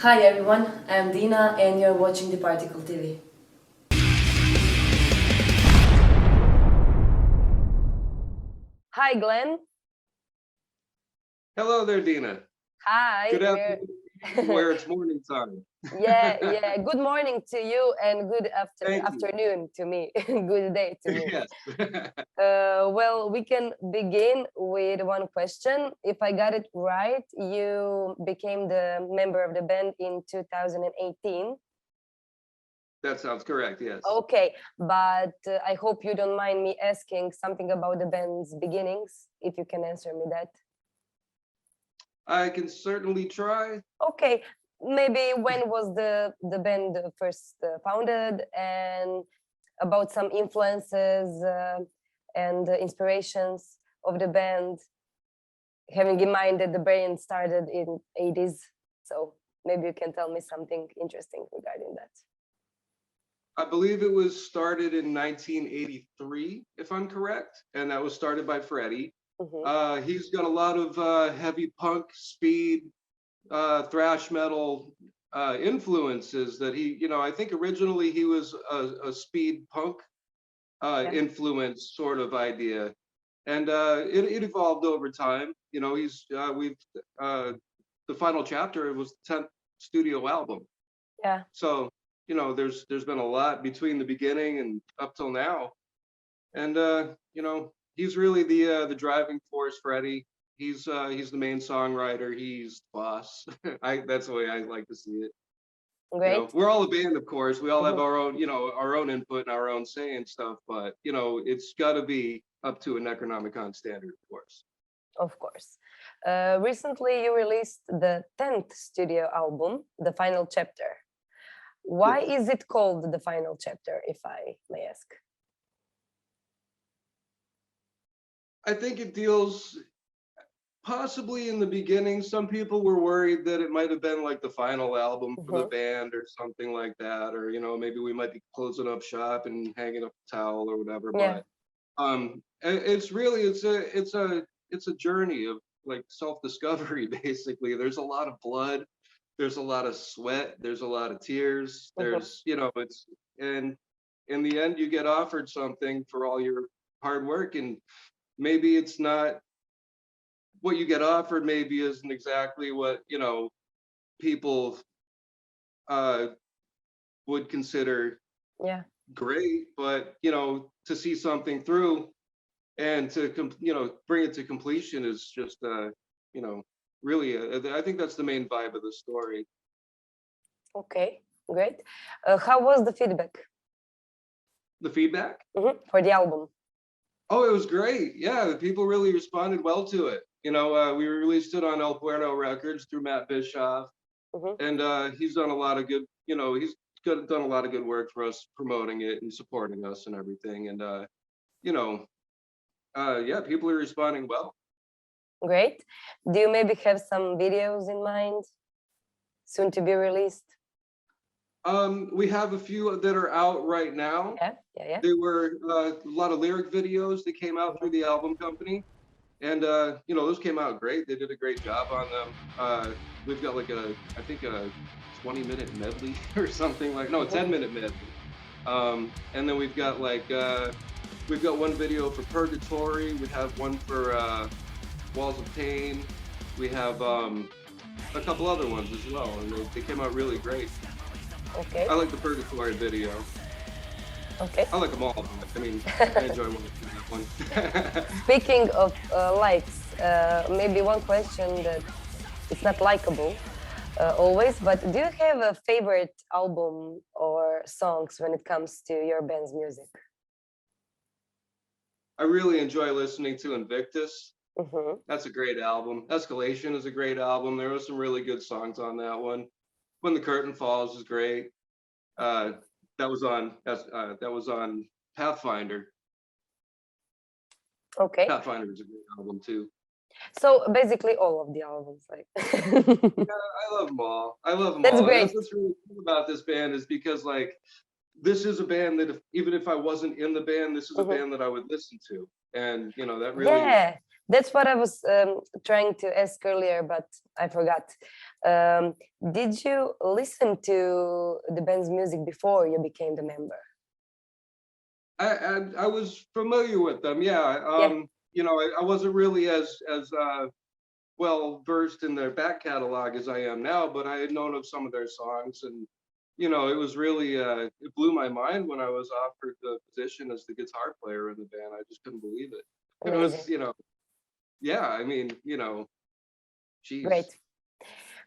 Hi everyone, I'm Dina and you're watching DIPARTICLE TV. Hi, Glenn. Hello there, Dina. Hi. Good afternoon, where it's morning time. Yeah. Good morning to you and good Thank you. afternoon to me. Good day to me. Yes. Well, we can begin with one question. If I got it right, you became the member of the band in 2018. That sounds correct, yes. Okay, but I hope you don't mind me asking something about the band's beginnings, if you can answer me that. I can certainly try. Okay, maybe when was the band first founded, and about some influences and inspirations of the band, having in mind that the band started in 80s. So maybe you can tell me something interesting regarding that. I believe it was started in 1983, if I'm correct, and that was started by Freddie. He's got a lot of heavy punk, speed, thrash metal influences that I think originally he was a speed punk influence sort of idea. And it evolved over time. The final chapter, it was the 10th studio album. Yeah. So, there's been a lot between the beginning and up till now. And, he's really the driving force, Freddie. He's the main songwriter. He's the boss. That's the way I like to see it. Great. We're all a band, of course. We all have our own, our own input and our own say and stuff. But it's got to be up to a Necronomicon standard, of course. Of course. Recently, you released the 10th studio album, The Final Chapter. Why is it called The Final Chapter, if I may ask? I think it deals, possibly in the beginning, some people were worried that it might have been like the final album for the band or something like that, or maybe we might be closing up shop and hanging up a towel or whatever. Yeah. But it's really it's a journey of like self-discovery. Basically, there's a lot of blood, there's a lot of sweat, there's a lot of tears. There's it's, and in the end, you get offered something for all your hard work, and maybe it's not what you get offered, maybe isn't exactly what people would consider great, but to see something through and to bring it to completion is just really I think that's the main vibe of the story. Okay, great. How was the feedback? The feedback for the album? Oh, it was great. Yeah, the people really responded well to it. We released it on El Puerto Records through Matt Bischoff, and he's done a lot of good, he's done a lot of good work for us, promoting it and supporting us and everything. And yeah, people are responding well. Great. Do you maybe have some videos in mind, soon to be released? We have a few that are out right now. Yeah. They were a lot of lyric videos that came out through the album company. And, those came out great. They did a great job on them. We've got like I think a 20-minute medley or something like, no, a 10-minute medley. And then we've got we've got one video for Purgatory. We have one for Walls of Pain. We have a couple other ones as well. And they came out really great. Okay. I like the Purgatory video. Okay. I like them all. I mean, I enjoy that one. Speaking of likes, maybe one question that it's not likable always, but do you have a favorite album or songs when it comes to your band's music? I really enjoy listening to Invictus. That's a great album. Escalation is a great album. There were some really good songs on that one. When the Curtain Falls is great. That was on Pathfinder. Okay. Pathfinder is a great album too. So basically all of the albums, like. Yeah, I love them all. I love them all. That's great. That's what's really cool about this band, is because like this is a band that even if I wasn't in the band, this is a band that I would listen to, and that really. Yeah, That's what I was trying to ask earlier, but I forgot. Did you listen to the band's music before you became the member? I was familiar with them. Yeah. You know, I wasn't really as well versed in their back catalog as I am now, but I had known of some of their songs, and you know, it was really it blew my mind when I was offered the position as the guitar player in the band. I just couldn't believe it. It was, Amazing. you know, yeah. I mean, you know, geez.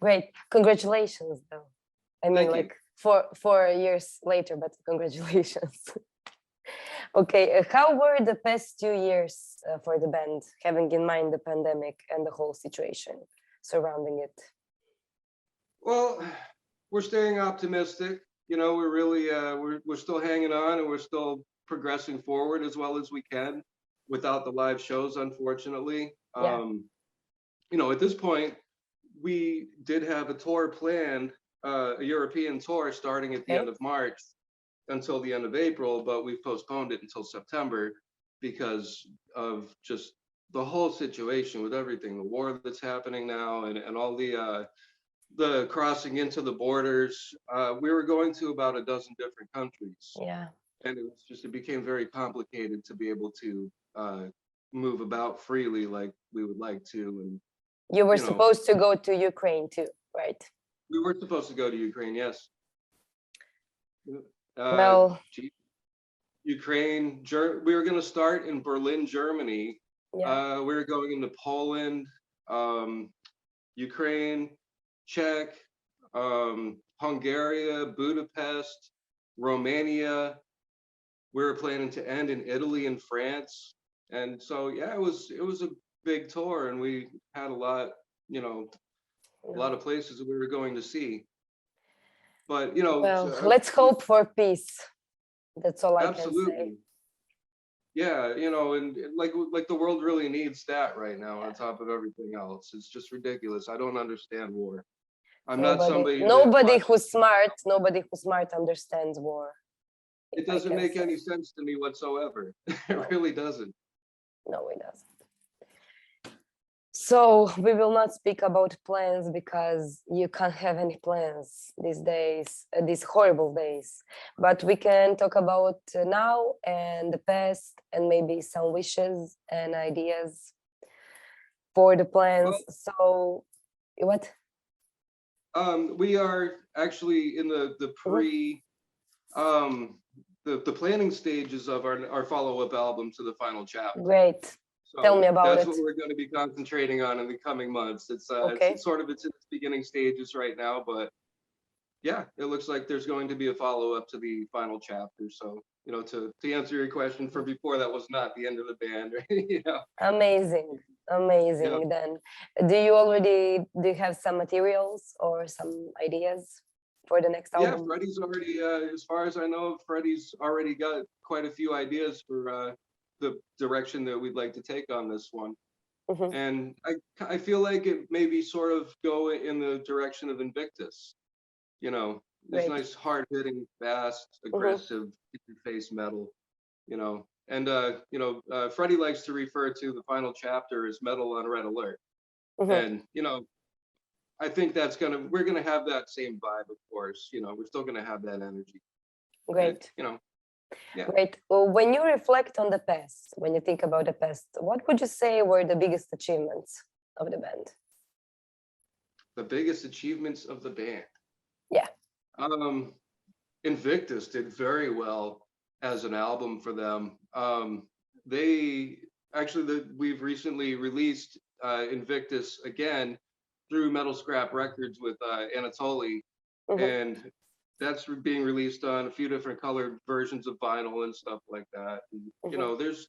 Great. Congratulations, though. I mean, Thank you. like 4 years later, but congratulations. Okay, how were the past 2 years for the band, having in mind the pandemic and the whole situation surrounding it? Well, we're staying optimistic. You know, we're really we're still hanging on, and we're still progressing forward as well as we can without the live shows, unfortunately. Yeah. You know, at this point, we did have a tour planned, a European tour starting at the Okay. end of March until the end of April, but we've postponed it until September because of just the whole situation with everything, the war that's happening now, and all the crossing into the borders. We were going to about a dozen different countries, Yeah. and it became very complicated to be able to move about freely like we would like to. And You were you know, supposed to go to Ukraine too, right? we were supposed to go to Ukraine, yes. Well, Ukraine, we were going to start in Berlin, Germany. yeah. We were going into Poland, Ukraine, Czech, Hungary, Budapest, Romania. We were planning to end in Italy and France. And so, yeah, it was a big tour, and we had a lot, you know, a lot of places that we were going to see. But, you know, Well, let's hope for peace. That's all I can say. absolutely. Yeah, you know, and like the world really needs that right now on top of everything else. It's just ridiculous. I don't understand war. I'm not somebody Nobody who's smart understands war. It doesn't make any sense to me whatsoever. It really doesn't. No, it doesn't. So we will not speak about plans because you can't have any plans these days, these horrible days. But we can talk about now and the past, and maybe some wishes and ideas for the plans. Well, so what? We are actually in the the planning stages of our follow-up album to the final chapter. Great. So tell me about that's it. what we're going to be concentrating on in the coming months. It's okay. it's in its beginning stages right now, but yeah, it looks like there's going to be a follow-up to the final chapter. So, you know, to answer your question from before, that was not the end of the band, right? You know? Amazing. Yeah. Then do you have some materials or some ideas for the next album? Yeah, Freddie's already, as far as I know, Freddie's already got quite a few ideas for the direction that we'd like to take on this one. Mm-hmm. And I feel like it maybe sort of go in the direction of Invictus. You know, this nice hard-hitting, fast, aggressive, in-your-face metal, you know. And you know, Freddie likes to refer to the final chapter as metal on red alert. And you know, I think we're gonna have that same vibe, of course. You know, we're still gonna have that energy. Great. And, you know, yeah. Great. Well, when you reflect on the past, when you think about the past, what would you say were the biggest achievements of the band? The biggest achievements of the band. Yeah. Invictus did very well as an album for them. They actually, we've recently released Invictus again through Metal Scrap Records with Anatoly, and that's being released on a few different colored versions of vinyl and stuff like that. And, you know, there's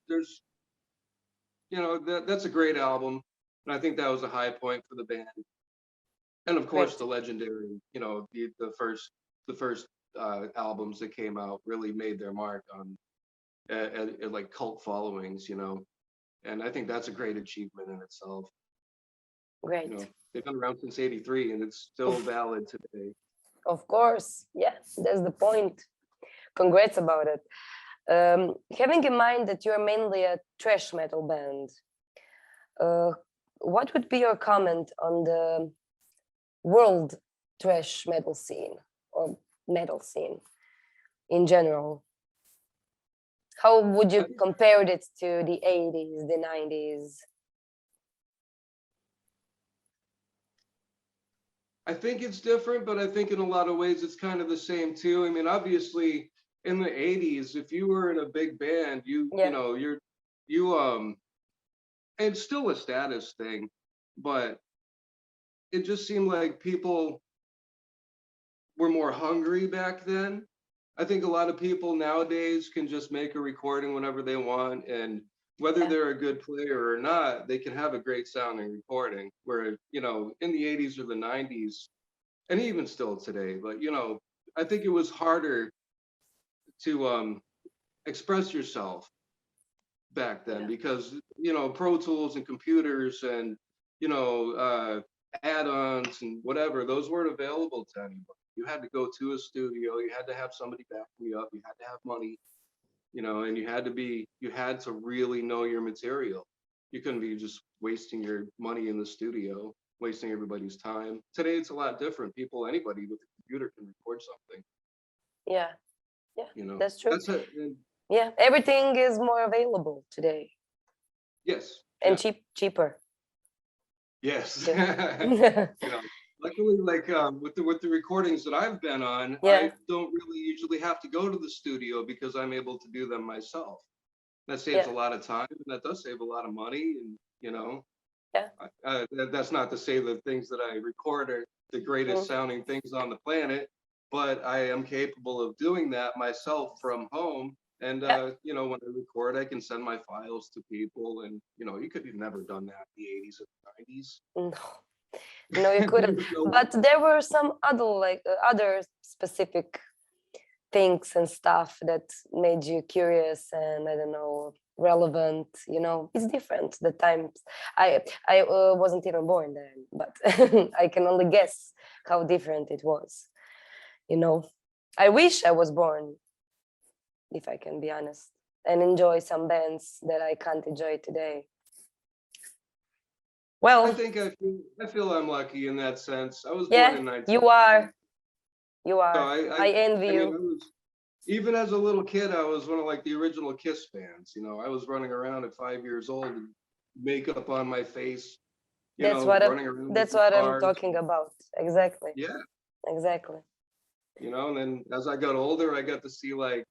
you know, that's a great album, and I think that was a high point for the band. And of course, the legendary, you know, the first albums that came out really made their mark on like cult followings, you know, and I think that's a great achievement in itself. Great. You know, they've been around since '83, and it's still valid today. Of course, yes, that's the point. Congrats about it. Having in mind that you're mainly a thrash metal band, what would be your comment on the world thrash metal scene or metal scene in general? How would you compare it to the 80s, the 90s? I think it's different, but I think in a lot of ways it's kind of the same too. I mean, obviously in the 80s, if you were in a big band, you know, it's still a status thing, but it just seemed like people were more hungry back then. I think a lot of people nowadays can just make a recording whenever they want, and whether they're a good player or not, they can have a great sounding recording. Where, you know, in the 80s or the 90s, and even still today, but you know, I think it was harder to express yourself back then because, you know, Pro Tools and computers and, you know, add-ons and whatever, those weren't available to anybody. You had to go to a studio, you had to have somebody backing you up, you had to have money, you know, and you had to really know your material. You couldn't be just wasting your money in the studio, wasting everybody's time. Today it's a lot different. Anybody with a computer can record something. Yeah, You know, that's true. and yeah, everything is more available today. yes. And cheaper. Yes. Yeah. You know, luckily, like with the recordings that I've been on, I don't really usually have to go to the studio because I'm able to do them myself. That saves a lot of time, and that does save a lot of money. And you know, that's not to say the things that I record are the greatest sounding things on the planet, but I am capable of doing that myself from home. And you know, when I record, I can send my files to people, and you know, you could have never done that in the 80s or 90s. No, you couldn't. But there were some other specific things and stuff that made you curious and I don't know, relevant. You know, it's different. The times I wasn't even born then, but I can only guess how different it was. You know, I wish I was born, if I can be honest, and enjoy some bands that I can't enjoy today. Well, I think I feel I'm lucky in that sense. I was born in 19. You are. So I envy you. Mean, even as a little kid, I was one of like the original Kiss fans. You know, I was running around at 5 years old, with makeup on my face. That's what I'm talking about. Exactly. Yeah. Exactly. You know, and then as I got older, I got to see like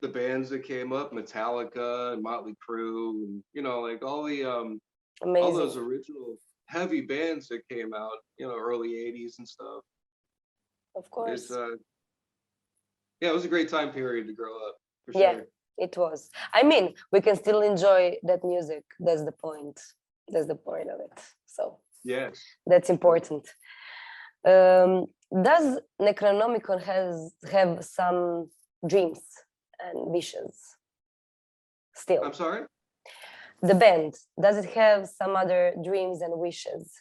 the bands that came up, Metallica and Motley Crue, and you know, like all those original heavy bands that came out, you know, early 80s and stuff. Of course. It was a great time period to grow up, for sure. It was. I mean, we can still enjoy that music. That's the point. That's the point of it. So yes, that's important. Does Necronomicon have some dreams and wishes still? I'm sorry? The band, does it have some other dreams and wishes?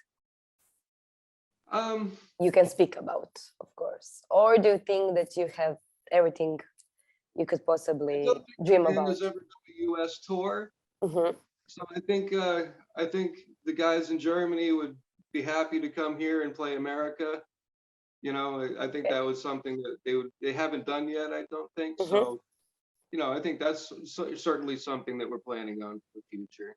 You can speak about, of course. Or do you think that you have everything you could possibly dream about? Has ever done a U.S. tour. So I think the guys in Germany would be happy to come here and play America. You know, I think that was something that they haven't done yet. I don't think so. You know, I think that's certainly something that we're planning on for the future.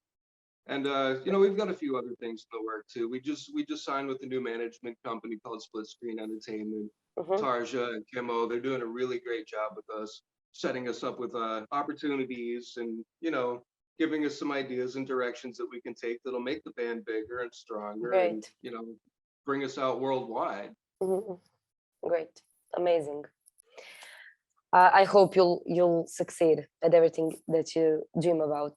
And you know, we've got a few other things in the work too. We just signed with a new management company called Split Screen Entertainment. Tarja and Kimo, they're doing a really great job with us, setting us up with opportunities and, you know, giving us some ideas and directions that we can take that'll make the band bigger and stronger and, you know, bring us out worldwide. Great. Amazing. I hope you'll succeed at everything that you dream about.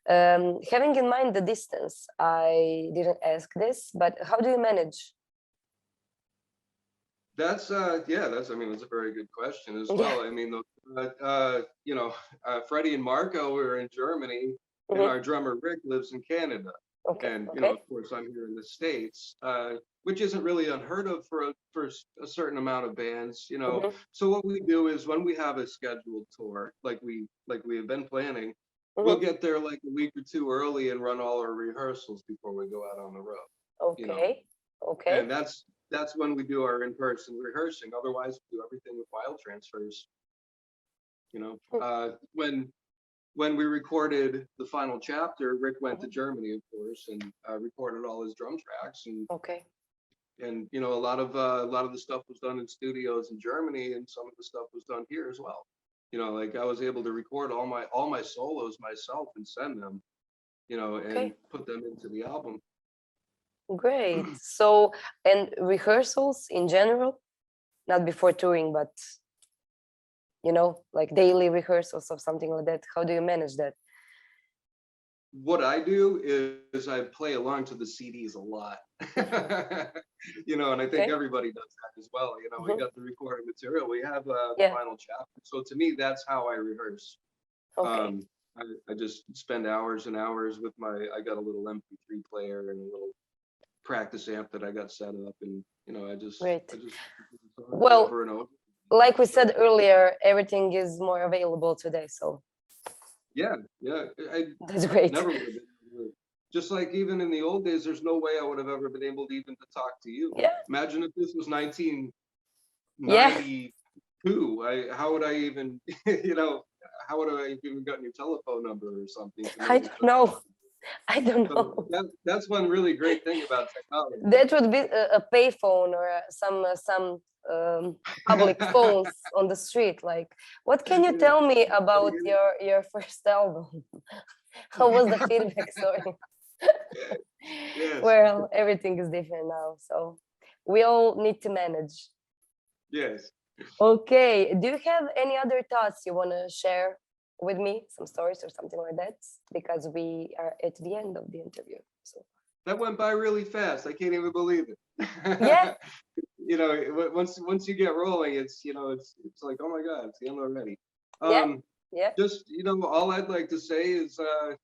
Having in mind the distance, I didn't ask this, but how do you manage? That's I mean, that's a very good question as well. I mean, you know, Freddie and Marco were in Germany, and our drummer Rick lives in Canada. And you know, of course, I'm here in the States, which isn't really unheard of for a certain amount of bands, you know. So what we do is when we have a scheduled tour, like we have been planning, we'll get there like a week or two early and run all our rehearsals before we go out on the road. You know, Okay. Okay. and that's when we do our in-person rehearsing. Otherwise, we do everything with file transfers. You know, when we recorded the final chapter, Rick went to Germany, of course, and recorded all his drum tracks. Okay. And you know, a lot of the stuff was done in studios in Germany, and some of the stuff was done here as well. You know, like I was able to record all my solos myself and send them, you know, and put them into the album. Great. So, and rehearsals in general, not before touring, but you know, like daily rehearsals or something like that. How do you manage that? What I do is I play along to the CDs a lot. You know, and I think everybody does that as well. You know, we got the recorded material, we have the final chapter. So to me, that's how I rehearse. Okay. I just spend hours and hours with I got a little MP3 player and a little practice amp that I got set up, and you know, I just well, over and over. Like we said earlier, everything is more available today, so yeah, that's great. Never would have been. Just like even in the old days, there's no way I would have ever been able to even to talk to you. Imagine if this was 1992. How would I even, you know, how would I even gotten your telephone number or something? I don't know. I don't know. So that's one really great thing about technology. That would be a payphone or some public phones on the street. Like, what can you tell me about your first album? How was the feedback? Sorry. Well, everything is different now, so we all need to manage. Yes. Okay. Do you have any other thoughts you want to share with me? Some stories or something like that? Because we are at the end of the interview. So that went by really fast. I can't even believe it. Yeah. You know, once you get rolling, it's, you know, it's like, oh my God, it's the end already. Yeah. Just, you know, all I'd like to say is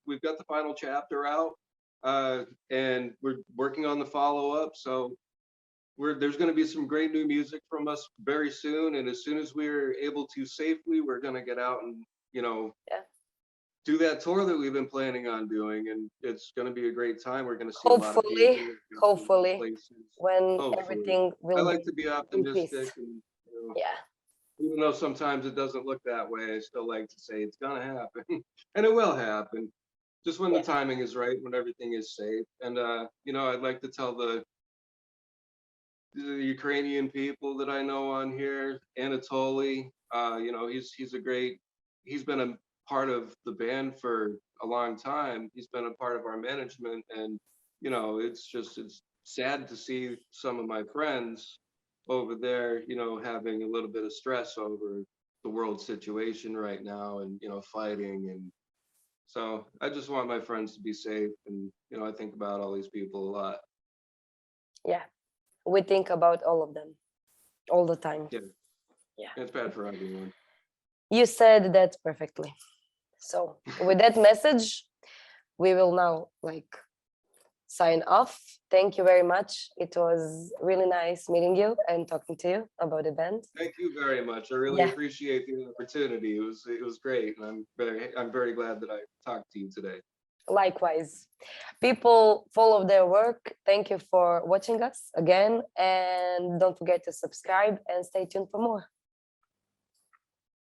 we've got the final chapter out, and we're working on the follow-up. So there's going to be some great new music from us very soon. And as soon as we're able to safely, we're going to get out and, you know, do that tour that we've been planning on doing, and it's going to be a great time. We're going to see a lot of people, hopefully when everything will I like to be optimistic, and you know, even though sometimes it doesn't look that way, I still like to say it's going to happen. And it will happen, just when the timing is right, when everything is safe. And you know, I'd like to tell the Ukrainian people that I know on here, Anatoly, you know, he's been a part of the band for a long time. He's been a part of our management, and you know, it's sad to see some of my friends over there, you know, having a little bit of stress over the world situation right now, and you know, fighting. And so I just want my friends to be safe, and you know, I think about all these people a lot. Yeah, we think about all of them all the time. Yeah, it's bad for everyone. You said that perfectly. So with that message, we will now like sign off. Thank you very much. It was really nice meeting you and talking to you about the band. Thank you very much. I really appreciate the opportunity. It was great, and I'm very glad that I talked to you today. Likewise. People, follow their work. Thank you for watching us again, and don't forget to subscribe and stay tuned for more.